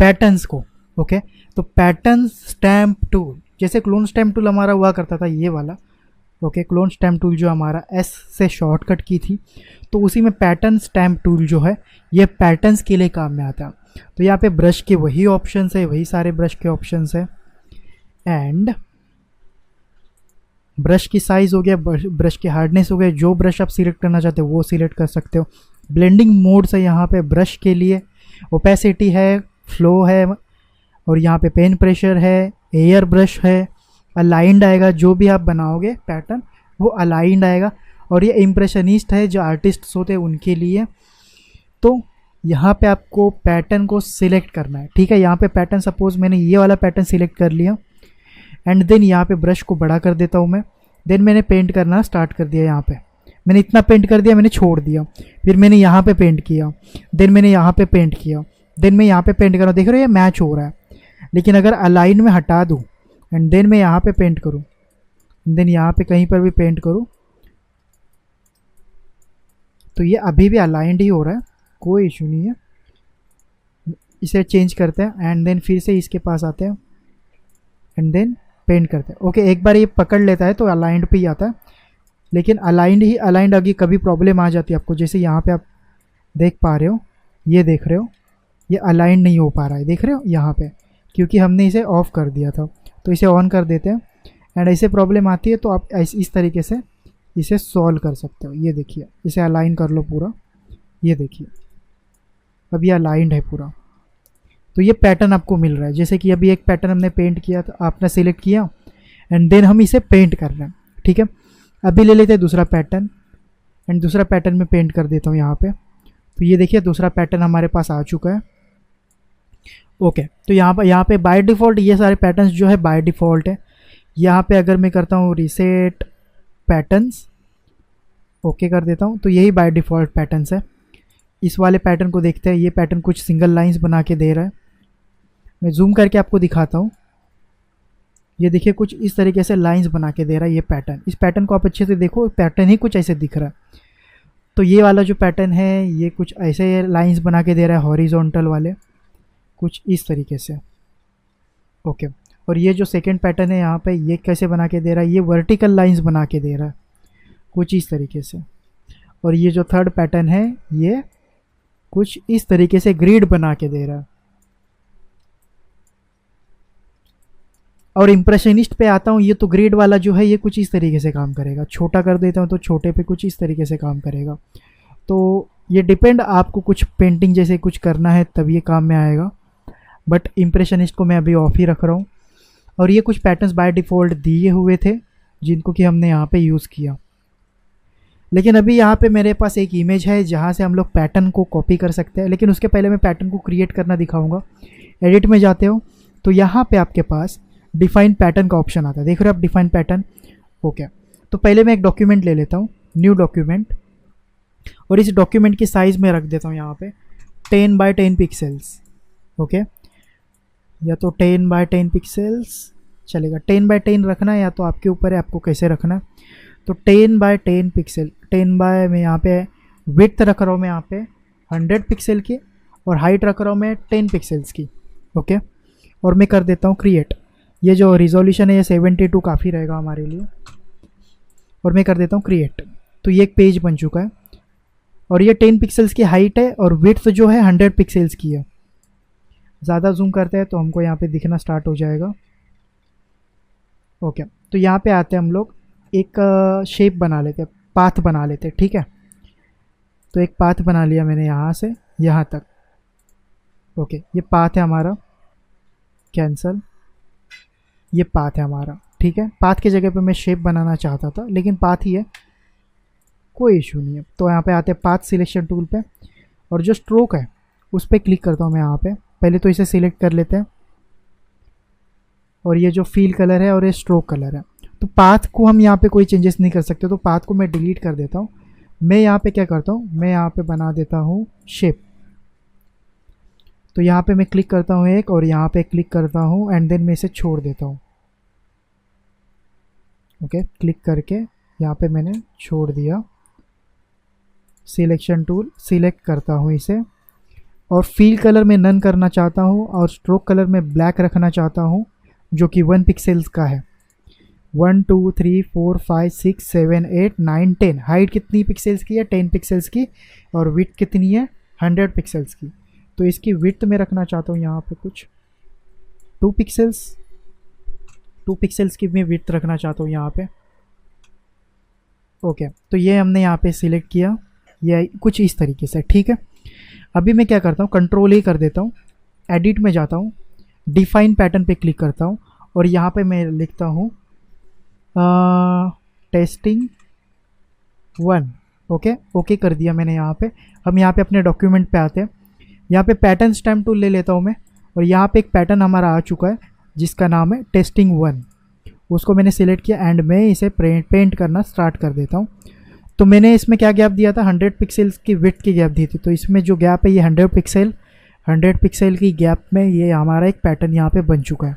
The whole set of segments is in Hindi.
पैटर्न्स को। ओके, तो पैटर्न स्टैम्प टूल, जैसे क्लोन स्टैम्प टूल हमारा हुआ करता था ये वाला। ओके, क्लोन स्टैम्प टूल जो हमारा एस से शॉर्टकट की थी, तो उसी में पैटर्न स्टैम्प टूल जो है ये पैटर्न्स के लिए काम में आता है। तो यहाँ पे ब्रश के वही ऑप्शंस है, वही सारे ब्रश के ऑप्शंस है। एंड ब्रश की साइज़ हो गया, ब्रश की हार्डनेस हो गया, जो ब्रश आप सिलेक्ट करना चाहते हो वो सिलेक्ट कर सकते हो। ब्लेंडिंग मोड्स है यहाँ पे ब्रश के लिए, ओपेसिटी है, फ्लो है, और यहाँ पे पेन प्रेशर है, एयर ब्रश है, अलाइंड आएगा, जो भी आप बनाओगे पैटर्न वो अलाइंड आएगा। और ये इम्प्रेशनिस्ट है, जो आर्टिस्ट्स होते हैं उनके लिए। तो यहाँ पे आपको पैटर्न को सिलेक्ट करना है, ठीक है। यहाँ पे पैटर्न, सपोज मैंने ये वाला पैटर्न सिलेक्ट कर लिया, एंड देन यहाँ पे ब्रश को बड़ा कर देता हूँ मैं। देन मैंने पेंट करना स्टार्ट कर दिया। यहाँ पे मैंने इतना पेंट कर दिया, मैंने छोड़ दिया, फिर मैंने यहाँ पे पेंट किया, देन मैंने यहाँ पे पेंट किया, देन मैं यहाँ पे पेंट कर रहा हूँ। देख रहे हो ये मैच हो रहा है। लेकिन अगर अलाइन में हटा दूँ एंड देन मैं यहाँ पे पेंट करूँ, देन यहाँ पे कहीं पर भी पेंट करूँ, तो ये अभी भी अलाइंड ही हो रहा है, कोई इशू नहीं है। इसे चेंज करते हैं एंड देन फिर से इसके पास आते हैं एंड देन पेंट करते हैं। ओके, एक बार ये पकड़ लेता है तो अलाइंड पे ही आता है, लेकिन अलाइंड ही अलाइंड आगे कभी प्रॉब्लम आ जाती है आपको। जैसे यहाँ पे आप देख पा रहे हो, ये देख रहे हो, ये अलाइंड नहीं हो पा रहा है, देख रहे हो यहाँ पे, क्योंकि हमने इसे ऑफ कर दिया था। तो इसे ऑन कर देते हैं एंड ऐसे प्रॉब्लम आती है तो आप इस तरीके से इसे सॉल्व कर सकते हो। ये देखिए, इसे अलाइन कर लो पूरा, ये देखिए अब ये अलाइंड है पूरा। तो ये पैटर्न आपको मिल रहा है। जैसे कि अभी एक पैटर्न हमने पेंट किया था, आपने सेलेक्ट किया एंड देन हम इसे पेंट कर रहे हैं, ठीक है। अभी ले लेते हैं दूसरा पैटर्न एंड दूसरा पैटर्न में पेंट कर देता हूँ यहाँ पे। तो ये देखिए दूसरा पैटर्न हमारे पास आ चुका है। ओके, तो यहाँ पे बाय डिफ़ॉल्ट ये सारे पैटर्न्स जो है बाय डिफ़ॉल्ट है। यहाँ पे अगर मैं करता हूँ रीसेट पैटर्न्स, ओके कर देता हूँ, तो यही बाय डिफ़ॉल्ट पैटर्न्स है। इस वाले पैटर्न को देखते हैं, ये पैटर्न कुछ सिंगल लाइंस बना के दे रहा है। मैं जूम करके आपको दिखाता हूँ, ये देखिए कुछ इस तरीके से लाइंस बना के दे रहा है ये पैटर्न। इस पैटर्न को आप अच्छे से देखो, पैटर्न ही कुछ ऐसे दिख रहा है। तो ये वाला जो पैटर्न है ये कुछ ऐसे लाइंस बना के दे रहा है, हॉरिजॉन्टल वाले कुछ इस तरीके से। ओके, और ये जो सेकंड पैटर्न है यहाँ पे ये कैसे बना के दे रहा है, ये वर्टिकल लाइंस बना के दे रहा है कुछ इस तरीके से। और ये जो थर्ड पैटर्न है ये कुछ इस तरीके से ग्रिड बना के दे रहा है। और इम्प्रेशनिस्ट पे आता हूँ, ये तो ग्रिड वाला जो है ये कुछ इस तरीके से काम करेगा। छोटा कर देता हूँ तो छोटे पे कुछ इस तरीके से काम करेगा। तो ये डिपेंड, आपको कुछ पेंटिंग जैसे कुछ करना है तब ये काम में आएगा, बट इम्प्रेशनिस्ट को मैं अभी ऑफ ही रख रहा हूँ। और ये कुछ पैटर्न्स बाय डिफ़ॉल्ट दिए हुए थे जिनको कि हमने यहाँ पे यूज़ किया। लेकिन अभी यहाँ पे मेरे पास एक इमेज है जहाँ से हम लोग पैटर्न को कॉपी कर सकते हैं, लेकिन उसके पहले मैं पैटर्न को क्रिएट करना दिखाऊंगा। एडिट में जाते हो तो यहाँ पे आपके पास डिफाइन पैटर्न का ऑप्शन आता है, देख रहे हो आप डिफाइन पैटर्न। ओके, तो पहले मैं एक डॉक्यूमेंट ले लेता हूँ, न्यू डॉक्यूमेंट, और इस डॉक्यूमेंट की साइज़ में रख देता हूँ यहाँ पे 10 बाय 10 पिक्सल्स। ओके, या तो 10 बाय 10 पिक्सल्स चलेगा, 10 बाय 10 रखना है या तो आपके ऊपर है आपको कैसे रखना है। तो 10 बाय 10 पिक्सल, 10 बाय मैं यहाँ पे विड्थ रख रहा हूँ मैं यहाँ पे 100 पिक्सल की, और हाइट रख रहा हूँ मैं 10 पिक्सल्स की। ओके, और मैं कर देता हूँ क्रिएट। ये जो रिजोल्यूशन है ये 72 काफ़ी रहेगा हमारे लिए, और मैं कर देता हूँ क्रिएट। तो ये एक पेज बन चुका है, और ये 10 पिक्सल्स की हाइट है और विड्थ जो है 100 पिक्सल्स की है। ज़्यादा जूम करते हैं तो हमको यहाँ पे दिखना स्टार्ट हो जाएगा। ओके, तो यहाँ पे आते हैं हम लोग एक शेप बना लेते हैं, पाथ बना लेते हैं, ठीक है। तो एक पाथ बना लिया मैंने यहाँ से यहाँ तक। ओके, ये पाथ है हमारा, कैंसल, ये पाथ है हमारा, ठीक है। पाथ की जगह पे मैं शेप बनाना चाहता था लेकिन पाथ ही है, कोई इशू नहीं है। तो यहाँ पे आते हैं पाथ सिलेक्शन टूल पे, और जो स्ट्रोक है उस पर क्लिक करता हूँ मैं यहाँ पे। पहले तो इसे सिलेक्ट कर लेते हैं, और ये जो फील कलर है और ये स्ट्रोक कलर है। तो पाथ को हम यहाँ पे कोई चेंजेस नहीं कर सकते, तो पाथ को मैं डिलीट कर देता हूँ। मैं यहाँ पे क्या करता हूँ, मैं यहाँ पे बना देता हूँ शेप। तो यहाँ पे मैं क्लिक करता हूँ एक, और यहाँ पे क्लिक करता हूँ एंड देन मैं इसे छोड़ देता हूँ। ओके, क्लिक करके यहाँ पे मैंने छोड़ दिया। सिलेक्शन टूल सिलेक्ट करता हूँ इसे, और फील कलर में नन करना चाहता हूँ और स्ट्रोक कलर में ब्लैक रखना चाहता हूँ, जो कि 1 पिक्सल्स का है। 1 2 3 4 5 6 7 8 9 10। हाइट कितनी पिक्सल्स की है? 10 पिक्सल्स की। और विड्थ कितनी है? 100 पिक्सल्स की। तो इसकी विड्थ में रखना चाहता हूँ यहाँ पे कुछ 2 पिक्सल्स। 2 पिक्सल्स की मैं विड्थ रखना चाहता हूँ यहाँ पे। ओके, तो ये हमने यहाँ पे सिलेक्ट किया, ये कुछ इस तरीके से, ठीक है। अभी मैं क्या करता हूँ, कंट्रोल ही कर देता हूँ, एडिट में जाता हूँ, डिफाइन पैटर्न पे क्लिक करता हूँ और यहाँ पे मैं लिखता हूँ टेस्टिंग 1। ओके, ओके कर दिया मैंने यहाँ पे। हम यहाँ पे अपने डॉक्यूमेंट पे आते हैं, यहाँ पे पैटर्न स्टैम्प टूल ले लेता हूँ मैं, और यहाँ पे एक पैटर्न हमारा आ चुका है जिसका नाम है टेस्टिंग 1। उसको मैंने सिलेक्ट किया एंड मैं इसे पेंट करना स्टार्ट कर देता हूँ। तो मैंने इसमें क्या गैप दिया था? 100 पिक्सल्स की विड्थ की गैप दी थी। तो इसमें जो गैप है ये 100 पिक्सल की गैप में ये हमारा एक पैटर्न यहाँ पे बन चुका है।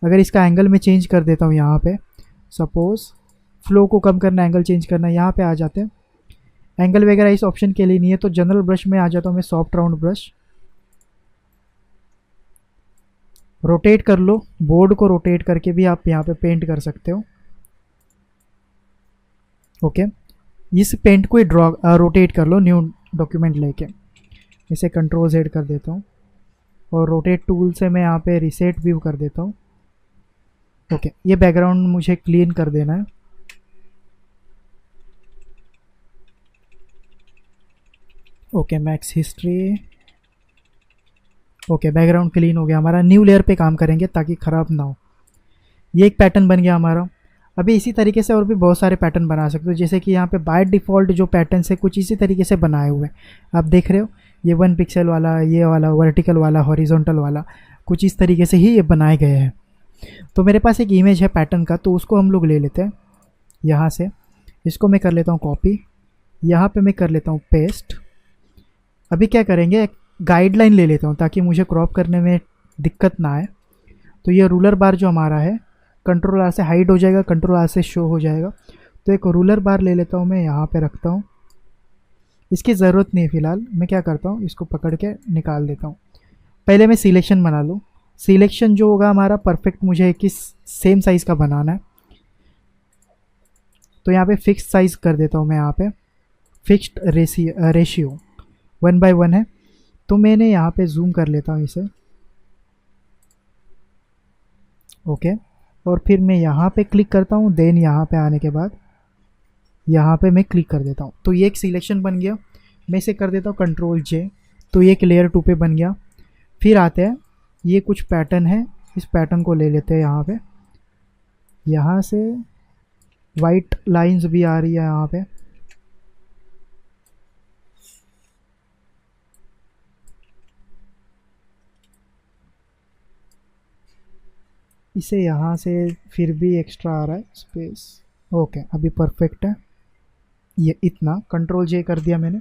अगर इसका एंगल मैं चेंज कर देता हूँ यहाँ पे, सपोज फ्लो को कम करना, एंगल चेंज करना, यहाँ पे आ जाते हैं। एंगल वगैरह इस ऑप्शन के लिए नहीं है, तो जनरल ब्रश में आ जाता हूँ मैं, सॉफ्ट राउंड ब्रश। रोटेट कर लो, बोर्ड को रोटेट करके भी आप यहाँ पे पेंट कर सकते हो। ओके, इस पेंट को रोटेट कर लो, न्यू डॉक्यूमेंट लेके। इसे कंट्रोल Z कर देता हूँ और रोटेट टूल से मैं यहाँ पे रिसेट व्यू कर देता हूँ। ओके, ये बैकग्राउंड मुझे क्लीन कर देना है। Okay, max history. Okay, background clean हो गया हमारा। न्यू लेयर पे काम करेंगे ताकि ख़राब ना हो। ये एक पैटर्न बन गया हमारा। अभी इसी तरीके से और भी बहुत सारे पैटर्न बना सकते हो, जैसे कि यहाँ पे बाय डिफ़ॉल्ट जो पैटर्न है कुछ इसी तरीके से बनाए हुए हैं। आप देख रहे हो, ये 1 पिक्सल वाला, ये वाला वर्टिकल वाला, हॉरिजॉन्टल वाला, कुछ इस तरीके से ही ये बनाए गए हैं। तो मेरे पास एक इमेज है पैटर्न का, तो उसको हम लोग ले लेते हैं यहाँ से। इसको मैं कर लेता हूँ कॉपी, यहाँ पे मैं कर लेता हूँ पेस्ट। अभी क्या करेंगे, एक गाइडलाइन ले लेता हूँ ताकि मुझे क्रॉप करने में दिक्कत ना आए। तो ये रूलर बार जो हमारा है, कंट्रोल आर से हाइड हो जाएगा, कंट्रोल आर से शो हो जाएगा। तो एक रूलर बार ले लेता हूँ मैं, यहाँ पे रखता हूँ। इसकी ज़रूरत नहीं है फ़िलहाल, मैं क्या करता हूँ, इसको पकड़ के निकाल देता हूँ। पहले मैं सिलेक्शन बना लूँ। सिलेक्शन जो होगा हमारा परफेक्ट, मुझे किस सेम साइज़ का बनाना है। तो यहाँ पे फिक्स साइज़ कर देता हूँ मैं, यहाँ पे फिक्स्ड रेशियो 1/1 है। तो मैंने यहाँ पे जूम कर लेता हूँ इसे। ओके, और फिर मैं यहाँ पे क्लिक करता हूँ, देन यहाँ पे आने के बाद यहाँ पे मैं क्लिक कर देता हूँ। तो ये एक सिलेक्शन बन गया। मैं इसे कर देता हूँ कंट्रोल J, तो ये एक लेयर 2 पे बन गया। फिर आते हैं, ये कुछ पैटर्न है, इस पैटर्न को ले लेते हैं यहाँ पे। यहाँ से वाइट लाइंस भी आ रही है यहाँ पे। इसे यहाँ से फिर भी एक्स्ट्रा आ रहा है स्पेस। ओके, अभी परफेक्ट है। ये इतना कंट्रोल J कर दिया मैंने।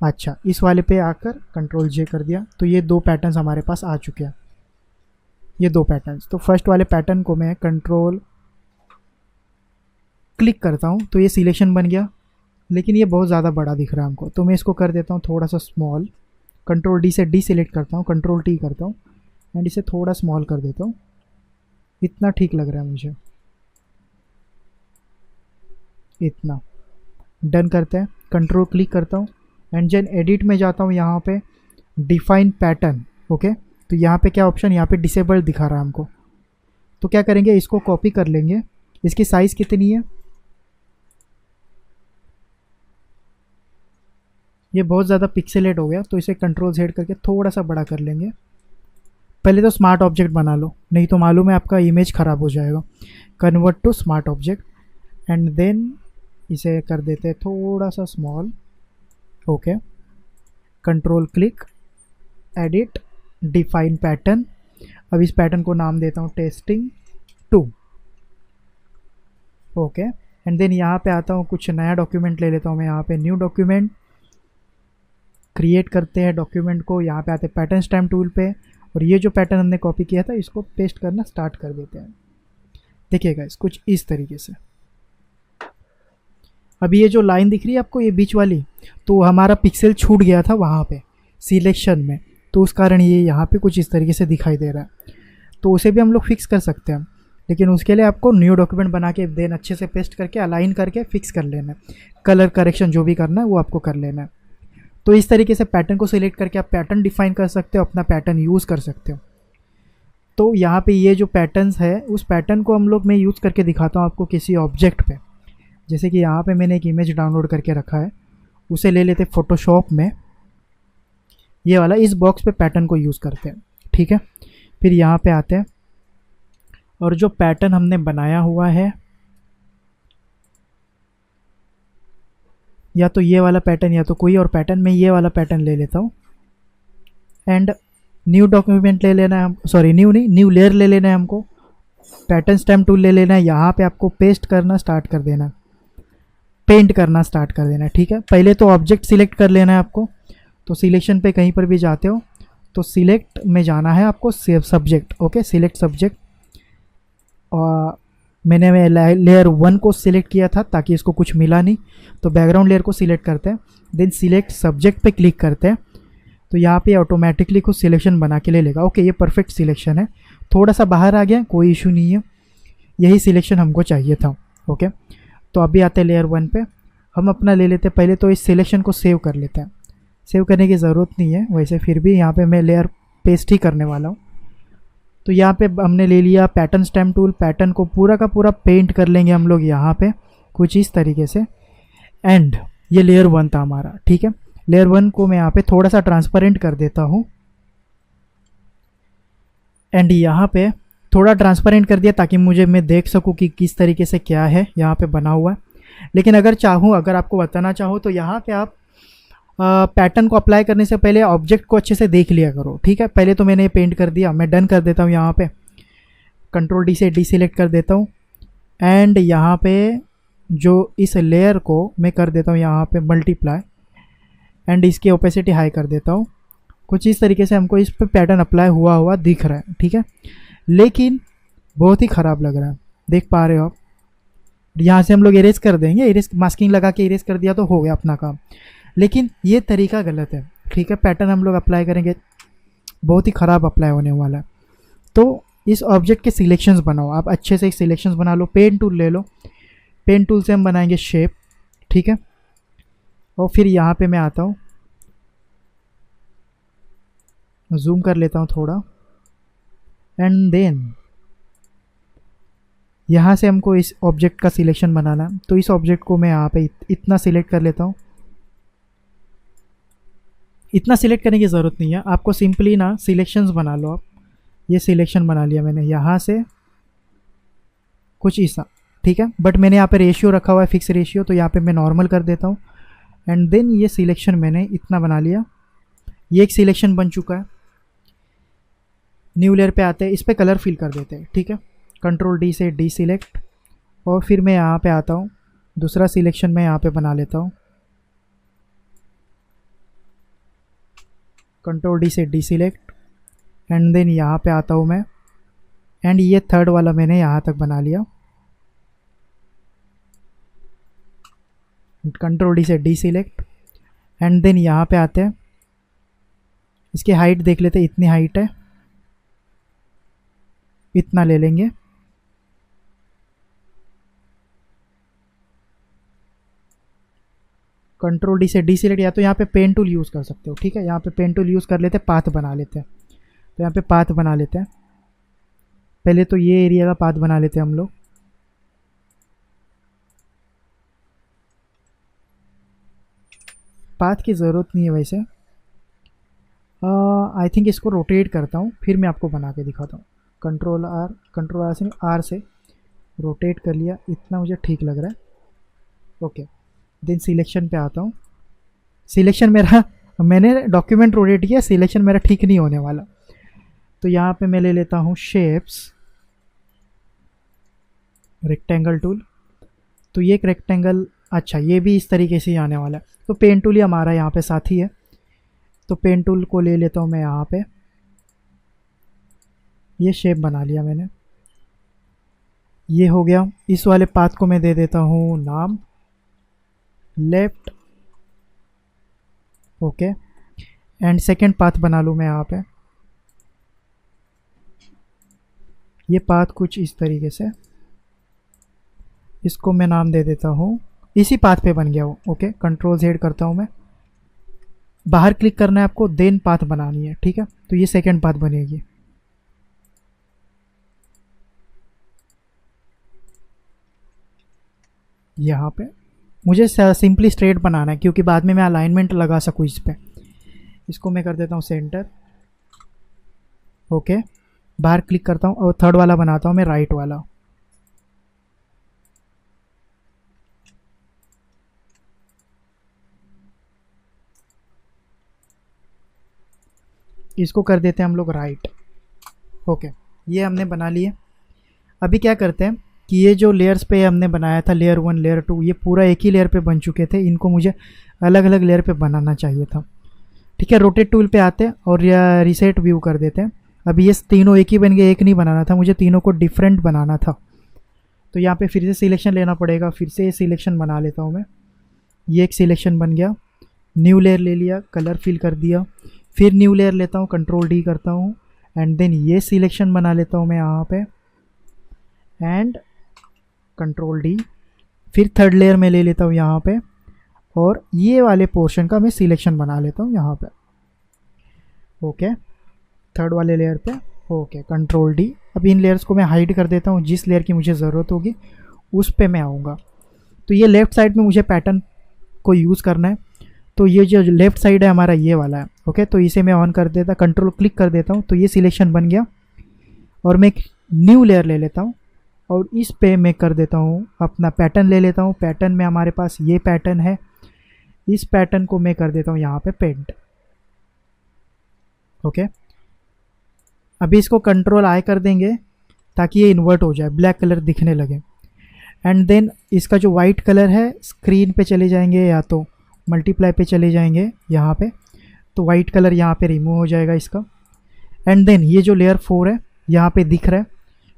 अच्छा, इस वाले पे आकर कंट्रोल J कर दिया, तो ये 2 पैटर्न्स हमारे पास आ चुके हैं। ये 2 पैटर्न्स। तो फर्स्ट वाले पैटर्न को मैं कंट्रोल क्लिक करता हूँ, तो ये सिलेक्शन बन गया, लेकिन ये बहुत ज़्यादा बड़ा दिख रहा है हमको। तो मैं इसको कर देता हूँ थोड़ा सा स्मॉल। कंट्रोल D से डी सेलेक्ट करता हूँ, कंट्रोल T करता हूँ एंड इसे थोड़ा स्मॉल कर देता हूँ। इतना ठीक लग रहा है मुझे, इतना। डन करते हैं, कंट्रोल क्लिक करता हूँ एंड जन एडिट में जाता हूँ, यहाँ पे डिफाइन पैटर्न। ओके, तो यहाँ पे क्या ऑप्शन, यहाँ पे डिसेबल्ड दिखा रहा है हमको। तो क्या करेंगे, इसको कॉपी कर लेंगे। इसकी साइज़ कितनी है, ये बहुत ज़्यादा पिक्सेलेट हो गया, तो इसे कंट्रोल Z करके थोड़ा सा बड़ा कर लेंगे। पहले तो स्मार्ट ऑब्जेक्ट बना लो, नहीं तो मालूम है आपका इमेज ख़राब हो जाएगा। Convert to smart object and then इसे कर देते हैं थोड़ा सा small. Okay, control click, edit, define pattern. अब इस पैटर्न को नाम देता हूँ टेस्टिंग 2। ओके, एंड देन यहाँ पे आता हूँ, कुछ नया डॉक्यूमेंट ले लेता हूँ मैं। यहाँ पे न्यू डॉक्यूमेंट क्रिएट करते हैं डॉक्यूमेंट को। यहाँ पे आते हैं पैटर्न स्टैम्प टूल पे, और ये जो पैटर्न हमने कॉपी किया था इसको पेस्ट करना स्टार्ट कर देते हैं। देखिएगा इस कुछ इस तरीके से। अभी ये जो लाइन दिख रही है आपको, ये बीच वाली, तो हमारा पिक्सल छूट गया था वहाँ पे सिलेक्शन में, तो उस कारण ये यहाँ पे कुछ इस तरीके से दिखाई दे रहा है। तो उसे भी हम लोग फिक्स कर सकते हैं, लेकिन उसके लिए आपको न्यू डॉक्यूमेंट बना के देन अच्छे से पेस्ट करके अलाइन करके फिक्स कर लेना है। कलर करेक्शन जो भी करना है वो आपको कर लेना है। तो इस तरीके से पैटर्न को सिलेक्ट करके आप पैटर्न डिफाइन कर सकते हो, अपना पैटर्न यूज़ कर सकते हो। तो यहाँ पे ये जो पैटर्न्स है उस पैटर्न को हम लोग मैं यूज़ करके दिखाता हूँ आपको किसी ऑब्जेक्ट पे। जैसे कि यहाँ पे मैंने एक इमेज डाउनलोड करके रखा है, उसे ले लेते फोटोशॉप में, ये वाला इस बॉक्स पे पैटर्न को यूज़ करते हैं, ठीक है। फिर यहाँ पे आते हैं और जो पैटर्न हमने बनाया हुआ है, या तो ये वाला पैटर्न या तो कोई और पैटर्न, मैं ये वाला पैटर्न ले लेता हूँ एंड न्यू डॉक्यूमेंट ले लेना है, सॉरी न्यू नहीं, न्यू लेयर ले लेना है हमको। पैटर्न स्टैम्प टूल ले लेना है, यहाँ पे आपको पेस्ट करना स्टार्ट कर देना, पेंट करना स्टार्ट कर देना, ठीक है। पहले तो ऑब्जेक्ट सिलेक्ट कर लेना है आपको। तो सिलेक्शन पे कहीं पर भी जाते हो तो सिलेक्ट में जाना है आपको, सब्जेक्ट, ओके, सिलेक्ट सब्जेक्ट। और मैंने लेयर 1 को सिलेक्ट किया था ताकि इसको कुछ मिला नहीं, तो बैकग्राउंड लेयर को सिलेक्ट करते हैं, देन सिलेक्ट सब्जेक्ट पे क्लिक करते हैं। तो यहाँ पे ऑटोमेटिकली कुछ सिलेक्शन बना के ले लेगा। ओके, ये परफेक्ट सिलेक्शन है, थोड़ा सा बाहर आ गया, कोई इशू नहीं है, यही सिलेक्शन हमको चाहिए था। ओके, तो अभी आते हैं लेयर 1 पे, हम अपना ले लेते हैं। पहले तो इस सिलेक्शन को सेव कर लेते हैं, सेव करने की ज़रूरत नहीं है वैसे, फिर भी यहाँ पे मैं लेयर पेस्ट ही करने वाला हूँ। तो यहाँ पे हमने ले लिया पैटर्न स्टैम्प टूल, पैटर्न को पूरा का पूरा पेंट कर लेंगे हम लोग यहाँ पे कुछ इस तरीके से। एंड ये लेयर 1 था हमारा, ठीक है। लेयर 1 को मैं यहाँ पे थोड़ा सा ट्रांसपेरेंट कर देता हूँ एंड यहाँ पे थोड़ा ट्रांसपेरेंट कर दिया ताकि मैं देख सकूँ कि किस तरीके से क्या है यहाँ पे बना हुआ है। लेकिन अगर आपको बताना चाहूँ तो यहाँ पे आप पैटर्न को अप्लाई करने से पहले ऑब्जेक्ट को अच्छे से देख लिया करो, ठीक है। पहले तो मैंने पेंट कर दिया, मैं डन कर देता हूँ यहाँ पे, कंट्रोल डी से डीसिलेक्ट कर देता हूँ एंड यहाँ पे जो इस लेयर को मैं कर देता हूँ यहाँ पे मल्टीप्लाई एंड इसकी ओपेसिटी हाई कर देता हूँ। कुछ इस तरीके से हमको इस पर पैटर्न अप्लाई हुआ दिख रहा है, ठीक है। लेकिन बहुत ही ख़राब लग रहा है, देख पा रहे हो आप। यहाँ से हम लोग इरेज कर देंगे, इरेज मास्किंग लगा के इरेज कर दिया तो हो गया अपना काम, लेकिन ये तरीका गलत है, ठीक है। पैटर्न हम लोग अप्लाई करेंगे, बहुत ही ख़राब अप्लाई होने वाला है। तो इस ऑब्जेक्ट के सिलेक्शंस बनाओ, आप अच्छे से सिलेक्शंस बना लो। पेन टूल ले लो, पेन टूल से हम बनाएंगे शेप, ठीक है। और फिर यहाँ पे मैं आता हूँ, जूम कर लेता हूँ थोड़ा एंड देन यहाँ से हमको इस ऑब्जेक्ट का सिलेक्शन बनाना है। तो इस ऑब्जेक्ट को मैं यहाँ पे इतना सिलेक्ट कर लेता हूँ। इतना सिलेक्ट करने की ज़रूरत नहीं है आपको, सिंपली ना सिलेक्शंस बना लो आप। ये सिलेक्शन बना लिया मैंने यहाँ से कुछ ऐसा, ठीक है। बट मैंने यहाँ पे रेशियो रखा हुआ है, फिक्स रेशियो, तो यहाँ पे मैं नॉर्मल कर देता हूँ एंड देन ये सिलेक्शन मैंने इतना बना लिया। ये एक सिलेक्शन बन चुका है। न्यू लेयर पे आते हैं, इस पर कलर फिल कर देते हैं, ठीक है। कंट्रोल डी से डी सिलेक्ट और फिर मैं यहाँ पे आता हूँ, दूसरा सिलेक्शन मैं यहाँ पे बना लेता हूँ, कंट्रोल डी से डी सिलेक्ट एंड देन यहाँ पे आता हूँ मैं एंड ये थर्ड वाला मैंने यहाँ तक बना लिया, कंट्रोल डी से डी सिलेक्ट एंड देन यहाँ पे आते हैं, इसकी हाइट देख लेते हैं, इतनी हाइट है, इतना ले लेंगे। कंट्रोल डी से डी सिलेक्ट, या तो यहाँ पे पेन टूल यूज़ कर सकते हो, ठीक है। यहाँ पे पेन टूल यूज़ कर लेते हैं, पाथ बना लेते हैं। तो यहाँ पे पाथ बना लेते हैं, पहले तो ये एरिया का पाथ बना लेते हैं हम लोग। पाथ की ज़रूरत नहीं है वैसे, आई थिंक इसको रोटेट करता हूँ फिर मैं आपको बना के दिखाता हूँ। कंट्रोल आर से आर से रोटेट कर लिया, इतना मुझे ठीक लग रहा है। ओके, देन सिलेक्शन पे आता हूँ। सिलेक्शन मेरा, मैंने डॉक्यूमेंट रोटेट किया, सिलेक्शन मेरा ठीक नहीं होने वाला। तो यहाँ पे मैं ले लेता हूँ शेप्स, रेक्टेंगल टूल। तो ये एक रेक्टेंगल, अच्छा ये भी इस तरीके से ही आने वाला है। तो पेन टूल ही हमारा यहाँ पे साथी है, तो पेन टूल को ले लेता हूँ मैं यहाँ पे। ये शेप बना लिया मैंने, ये हो गया। इस वाले पाथ को मैं दे देता हूँ नाम, left okay, and second path बना लूँ मैं यहाँ पे। ये पाथ कुछ इस तरीके से, इसको मैं नाम दे देता हूँ, इसी पाथ पे बन गया वो। ओके, कंट्रोल Z करता हूँ मैं, बाहर क्लिक करना है आपको, देन पाथ बनानी है, ठीक है। तो ये सेकेंड पाथ बनेगी। यहाँ पे मुझे सिंपली स्ट्रेट बनाना है क्योंकि बाद में मैं अलाइनमेंट लगा सकूँ इस पे। इसको मैं कर देता हूँ सेंटर। ओके, बाहर क्लिक करता हूँ और थर्ड वाला बनाता हूँ मैं, राइट वाला। इसको कर देते हैं हम लोग राइट। ओके, ये हमने बना लिए। अभी क्या करते हैं कि ये जो लेयर्स पे हमने बनाया था, लेयर 1 लेयर 2, ये पूरा एक ही लेयर पे बन चुके थे, इनको मुझे अलग अलग लेयर पे बनाना चाहिए था। ठीक है, रोटेट टूल पे आते हैं और या रिसेट व्यू कर देते हैं। अभी ये तीनों एक ही बन गए, एक नहीं बनाना था मुझे, तीनों को डिफरेंट बनाना था। तो यहाँ पे फिर से सिलेक्शन लेना पड़ेगा, फिर से ये सिलेक्शन बना लेता हूँ मैं। ये एक सिलेक्शन बन गया, न्यू लेयर ले लिया, कलर फिल कर दिया, फिर न्यू लेयर लेता हूँ, कंट्रोल D करता हूँ, एंड देन ये सिलेक्शन बना लेता हूँ मैं यहाँ पे, एंड कंट्रोल D, फिर थर्ड लेयर में ले लेता हूँ यहाँ पे, और ये वाले पोर्शन का मैं सिलेक्शन बना लेता हूँ यहाँ पे। ओके, थर्ड वाले लेयर पे। Okay, control D। अब इन लेयर्स को मैं हाइड कर देता हूँ, जिस लेयर की मुझे ज़रूरत होगी उस पे मैं आऊँगा। तो ये लेफ़्ट साइड में मुझे पैटर्न को यूज़ करना है, तो ये जो लेफ़्ट साइड है हमारा ये वाला है। ओके, तो इसे मैं ऑन कर देता, कंट्रोल क्लिक कर देता हूँ, तो ये सिलेक्शन बन गया। और मैं एक न्यू लेयर ले लेता हूँ और इस पे मैं कर देता हूँ अपना पैटर्न ले लेता हूँ। पैटर्न में हमारे पास ये पैटर्न है, इस पैटर्न को मैं कर देता हूँ यहाँ पे पेंट। ओके, अभी इसको कंट्रोल I कर देंगे ताकि ये इन्वर्ट हो जाए, ब्लैक कलर दिखने लगे। एंड देन इसका जो वाइट कलर है, स्क्रीन पे चले जाएंगे या तो मल्टीप्लाई पे चले जाएंगे यहाँ पे, तो वाइट कलर यहाँ पे रिमूव हो जाएगा इसका। एंड देन ये जो लेयर 4 है यहाँ पे दिख रहा है,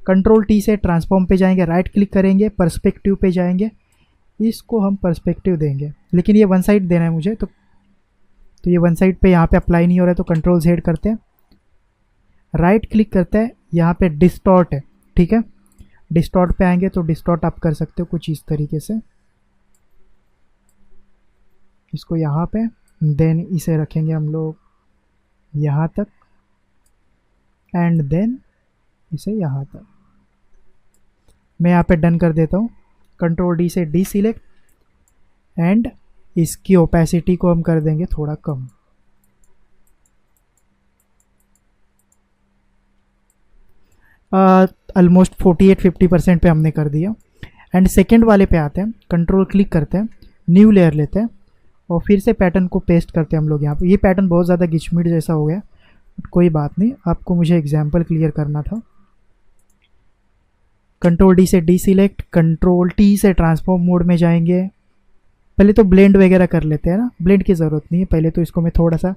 कंट्रोल T से ट्रांसफॉर्म पे जाएंगे, राइट क्लिक करेंगे, पर्सपेक्टिव पे जाएंगे, इसको हम पर्सपेक्टिव देंगे, लेकिन ये वन साइड देना है मुझे, तो ये वन साइड पे यहाँ पे अप्लाई नहीं हो रहा है, तो कंट्रोल Z करते हैं, राइट क्लिक करते हैं, यहाँ पे डिस्टॉर्ट है, ठीक है। डिस्टॉर्ट पे आएंगे तो डिस्टॉर्ट आप कर सकते हो कुछ इस तरीके से, इसको यहाँ पे, देन इसे रखेंगे हम लोग यहाँ तक, एंड देन इसे यहाँ तक। मैं यहाँ पे डन कर देता हूँ, कंट्रोल D से डी सिलेक्ट, एंड इसकी ओपेसिटी को हम कर देंगे थोड़ा कम। ऑलमोस्ट 48-50% पे हमने कर दिया। एंड सेकेंड वाले पे आते हैं, कंट्रोल क्लिक करते हैं, न्यू लेयर लेते हैं और फिर से पैटर्न को पेस्ट करते हैं हम लोग यहाँ पे। ये पैटर्न बहुत ज़्यादा गिचमिट जैसा हो गया, कोई बात नहीं, आपको मुझे एग्जाम्पल क्लियर करना था। कंट्रोल D से डी सिलेक्ट, कंट्रोल T से ट्रांसफॉर्म मोड में जाएंगे। पहले तो ब्लेंड वगैरह कर लेते हैं ना, ब्लेंड की ज़रूरत नहीं है, पहले तो इसको मैं थोड़ा सा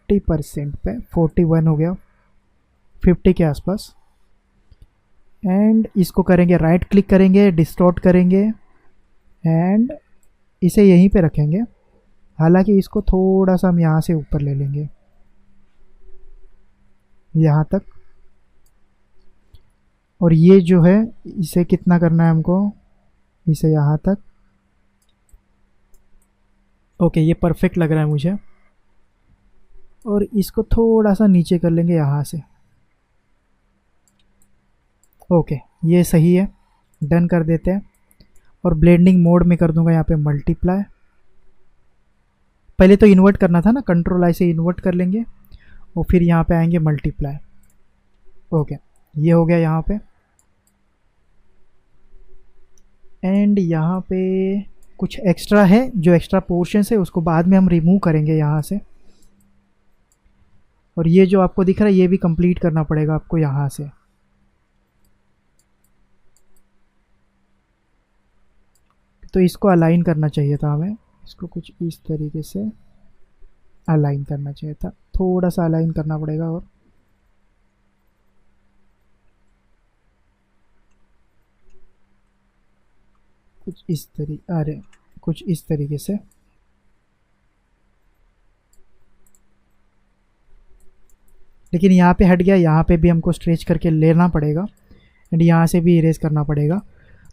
50% पे, 41 हो गया, 50 के आसपास। एंड इसको करेंगे, राइट क्लिक करेंगे, डिस्टॉर्ट करेंगे, एंड इसे यहीं पे रखेंगे। हालांकि इसको थोड़ा सा हम यहाँ से ऊपर ले लेंगे, यहाँ तक। और ये जो है इसे कितना करना है हमको, इसे यहाँ तक। ओके, ये परफेक्ट लग रहा है मुझे। और इसको थोड़ा सा नीचे कर लेंगे यहाँ से। ओके, ये सही है, डन कर देते हैं। और ब्लेंडिंग मोड में कर दूंगा यहाँ पे मल्टीप्लाई। पहले तो इन्वर्ट करना था ना, कंट्रोल I से इन्वर्ट कर लेंगे और फिर यहाँ पे आएंगे मल्टीप्लाई। ओके, ये हो गया यहाँ पे। एंड यहाँ पे कुछ एक्स्ट्रा है, जो एक्स्ट्रा पोर्शन है उसको बाद में हम रिमूव करेंगे यहाँ से। और ये जो आपको दिख रहा है ये भी कंप्लीट करना पड़ेगा आपको यहाँ से। तो इसको अलाइन करना चाहिए था हमें, इसको कुछ इस तरीके से अलाइन करना चाहिए था, थोड़ा सा अलाइन करना पड़ेगा। और कुछ इस तरीके, अरे कुछ इस तरीके से। लेकिन यहाँ पे हट गया, यहाँ पे भी हमको स्ट्रेच करके लेना पड़ेगा एंड यहाँ से भी इरेज करना पड़ेगा।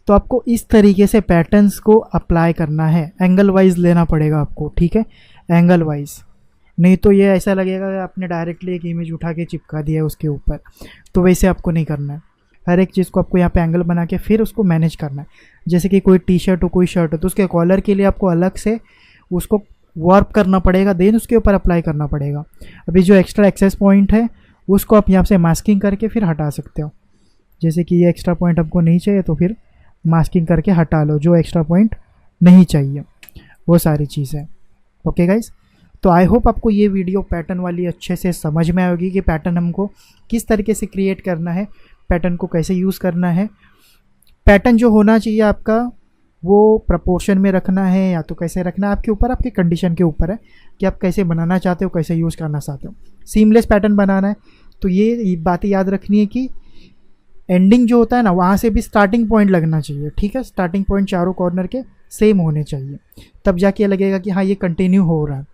तो आपको इस तरीके से पैटर्न्स को अप्लाई करना है, एंगल वाइज लेना पड़ेगा आपको, ठीक है, एंगल वाइज। नहीं तो ये ऐसा लगेगा कि आपने डायरेक्टली एक इमेज उठा के चिपका दिया है उसके ऊपर, तो वैसे आपको नहीं करना है। हर एक चीज़ को आपको यहाँ पे एंगल बना के फिर उसको मैनेज करना है। जैसे कि कोई टी शर्ट हो, कोई शर्ट हो, तो उसके कॉलर के लिए आपको अलग से उसको वार्प करना पड़ेगा, देन उसके ऊपर अप्लाई करना पड़ेगा। अभी जो एक्स्ट्रा एक्सेस पॉइंट है उसको आप यहाँ से मास्किंग करके फिर हटा सकते हो। जैसे कि ये एक्स्ट्रा पॉइंट आपको नहीं चाहिए तो फिर मास्किंग करके हटा लो जो एक्स्ट्रा पॉइंट नहीं चाहिए, वो सारी चीज़ें। ओके गाइज, तो आई होप आपको ये वीडियो पैटर्न वाली अच्छे से समझ में आएगी कि पैटर्न हमको किस तरीके से क्रिएट करना है, पैटर्न को कैसे यूज़ करना है। पैटर्न जो होना चाहिए आपका वो प्रपोर्शन में रखना है या तो कैसे रखना है, आपके ऊपर, आपके कंडीशन के ऊपर है कि आप कैसे बनाना चाहते हो, कैसे यूज़ करना चाहते हो। सीमलेस पैटर्न बनाना है तो ये बातें याद रखनी है कि एंडिंग जो होता है ना, वहाँ से भी स्टार्टिंग पॉइंट लगना चाहिए, ठीक है। स्टार्टिंग पॉइंट चारों कॉर्नर के सेम होने चाहिए, तब जाके लगेगा कि हाँ ये कंटिन्यू हो रहा है।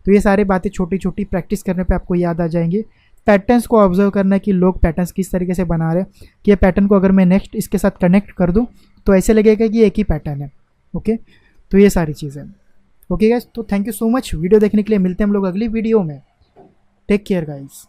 तो ये सारी बातें छोटी छोटी प्रैक्टिस करने पे आपको याद आ जाएंगी। पैटर्न्स को ऑब्जर्व करना है कि लोग पैटर्न्स किस तरीके से बना रहे हैं, कि ये पैटर्न को अगर मैं नेक्स्ट इसके साथ कनेक्ट कर दूँ तो ऐसे लगेगा कि एक ही पैटर्न है। ओके, तो ये सारी चीज़ें। ओके गाइस, तो thank you so much video देखने के लिए। मिलते हैं हम लोग अगली वीडियो में। Take care guys.